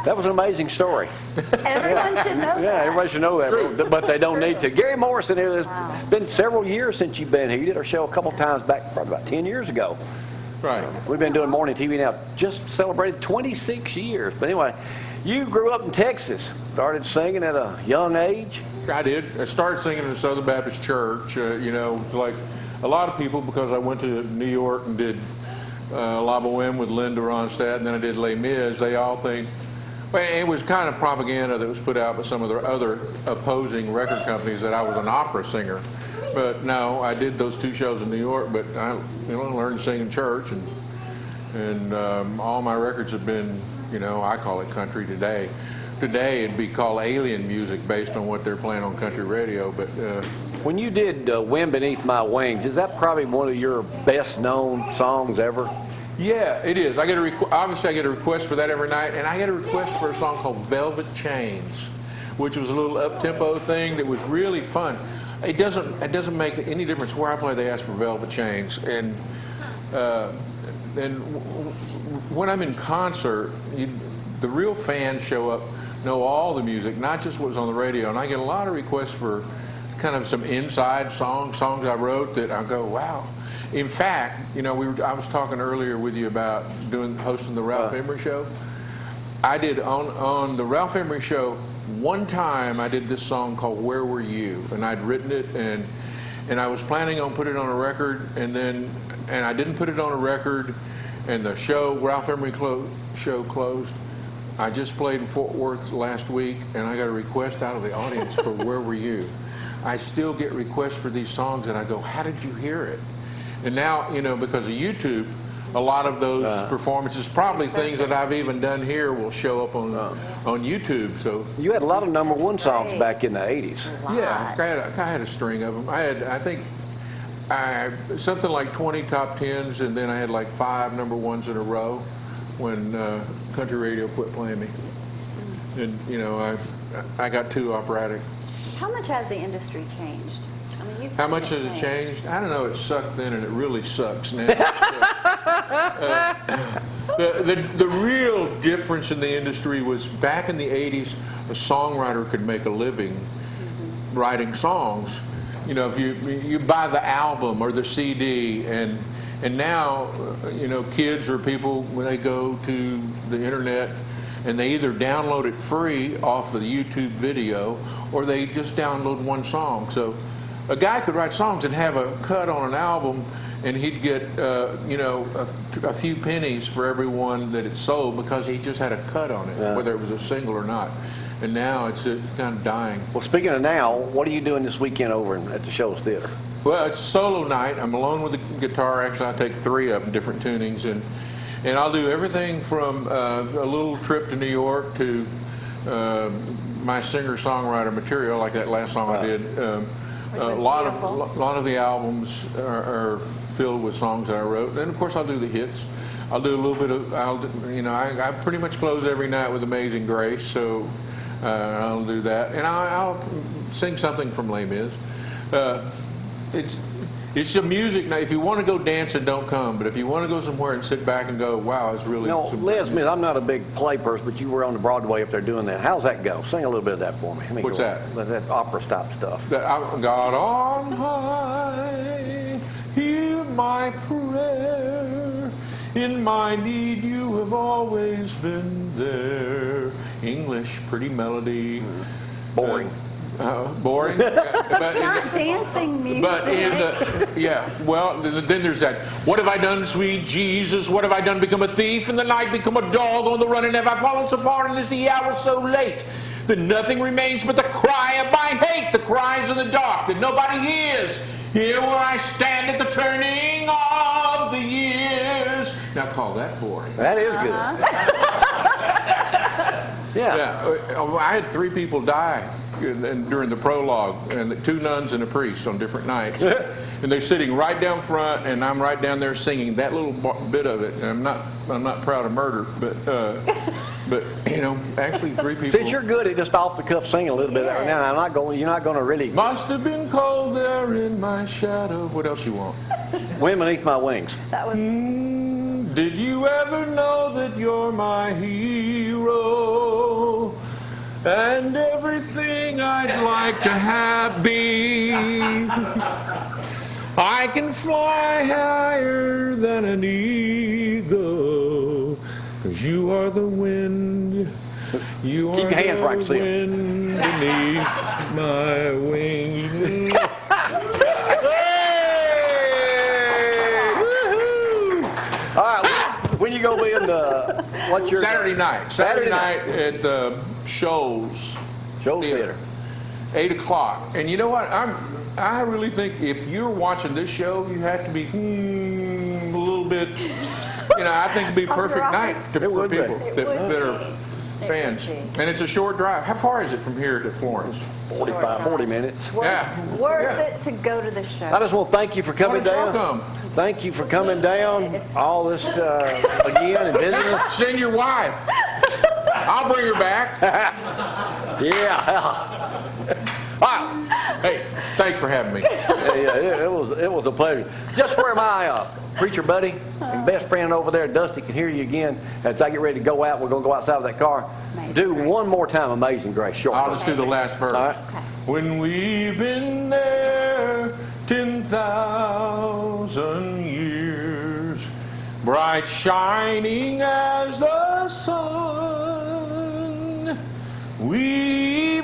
That was an amazing story. Everyone should know that. Yeah, everybody should know that, but they don't need to. Gary Morrison, it's been several years since you've been here. You did our show a couple times back, probably about 10 years ago. Right. We've been doing morning TV now, just celebrated 26 years. But anyway, you grew up in Texas, started singing at a young age. I did. I started singing in the Southern Baptist Church, like a lot of people, because I went to New York and did La Boheme with Linda Ronstadt, and then I did Les Mis. They all think, well, it was kind of propaganda that was put out by some of the other opposing record companies that I was an opera singer. But no, I did those 2 shows in New York, but I learned to sing in church, and all my records have been, I call it country today. Today it'd be called alien music based on what they're playing on country radio. But when you did Wind Beneath My Wings, is that probably one of your best known songs ever? Yeah, it is. Obviously I get a request for that every night, and I get a request for a song called Velvet Chains, which was a little up-tempo thing that was really fun. It doesn't make any difference where I play. They ask for Velvet Chains, and when I'm in concert, the real fans show up, know all the music, not just what was on the radio, and I get a lot of requests for kind of some inside songs I wrote that I go, wow. In fact, I was talking earlier with you about hosting the Ralph Emery Show. I did on the Ralph Emery Show. One time I did this song called Where Were You, and I'd written it, and I was planning on putting it on a record, and I didn't put it on a record, and the Ralph Emery show closed. I just played in Fort Worth last week, and I got a request out of the audience for Where Were You. I still get requests for these songs, and I go, how did you hear it? And now, because of YouTube, a lot of those performances, probably things that I've even done here, will show up on YouTube. So you had a lot of #1 songs back in the 80s. Yeah, I had a string of them. I think something like 20 top 10s, and then I had like 5 #1s in a row when country radio quit playing me. And I got 2 operatic. How much has the industry changed? How much has it changed? I don't know. It sucked then, and it really sucks now. The real difference in the industry was back in the 80s, a songwriter could make a living writing songs. If you buy the album or the CD, and now, kids or people, when they go to the internet, and they either download it free off of the YouTube video, or they just download one song. So a guy could write songs and have a cut on an album, and he'd get a few pennies for every one that it sold because he just had a cut on it, whether it was a single or not. And now it's kind of dying. Well, speaking of now, what are you doing this weekend over at the Shoals Theater? Well, it's solo night. I'm alone with the guitar. Actually, I take 3 of them, different tunings, and I'll do everything from a little trip to New York to my singer-songwriter material, like that last song I did. A lot of the albums are filled with songs that I wrote, and of course I'll do the hits. I'll do a little bit of I pretty much close every night with Amazing Grace, so I'll do that, and I'll sing something from Les Mis. It's the music. Now, if you want to go dancing, don't come. But if you want to go somewhere and sit back and go, wow, it's really... No, Les Mis, I'm not a big play person, but you were on the Broadway up there doing that. How's that go? Sing a little bit of that for me. What's that? That opera-style stuff. God on high, hear my prayer. In my need, you have always been there. English, pretty melody. Boring. Boring. It's not dancing music. But well, then there's that. What have I done, sweet Jesus? What have I done? Become a thief in the night, become a dog on the run, and have I fallen so far, and is the hour so late that nothing remains but the cry of my hate, the cries of the dark that nobody hears. Here where I stand at the turning of the years. Now call that boring. That is good. Yeah. I had 3 people die during the prologue, and 2 nuns and a priest on different nights. And they're sitting right down front, and I'm right down there singing that little bit of it. And I'm not proud of murder, but actually 3 people. Since you're good at just off the cuff singing a little bit right now, you're not going to really. Must have been cold there in my shadow. What else you want? Wind Beneath My Wings. That was. Did you ever know that you're my hero? and everything I'd like to have be. I can fly higher than an eagle, 'cause you are the wind. You Keep are your hands right, the Sim. wind beneath my wings. All right, when you gonna be in the what's your Saturday night. Saturday night at the Show Theater? 8 o'clock. And you know what? I really think if you're watching this show, you have to be a little bit. I think it'd be a perfect night for would be. people that are fans. It would be. And it's a short drive. How far is it from here to Florence? 40 minutes. Worth it to go to the show. I just want to thank you for coming down. Welcome. Thank you for coming down. All this again and visiting. Send your wife. I'll bring her back. Yeah. All right. Hey, thanks for having me. Yeah, it was a pleasure. Just where my preacher buddy and best friend over there, Dusty, can hear you again. As I get ready to go out, we're going to go outside of that car. Amazing Do Grace. one more time, Amazing Grace. Short. I'll just do the last verse. All right. When we've been there 10,000 years, bright shining as the sun, we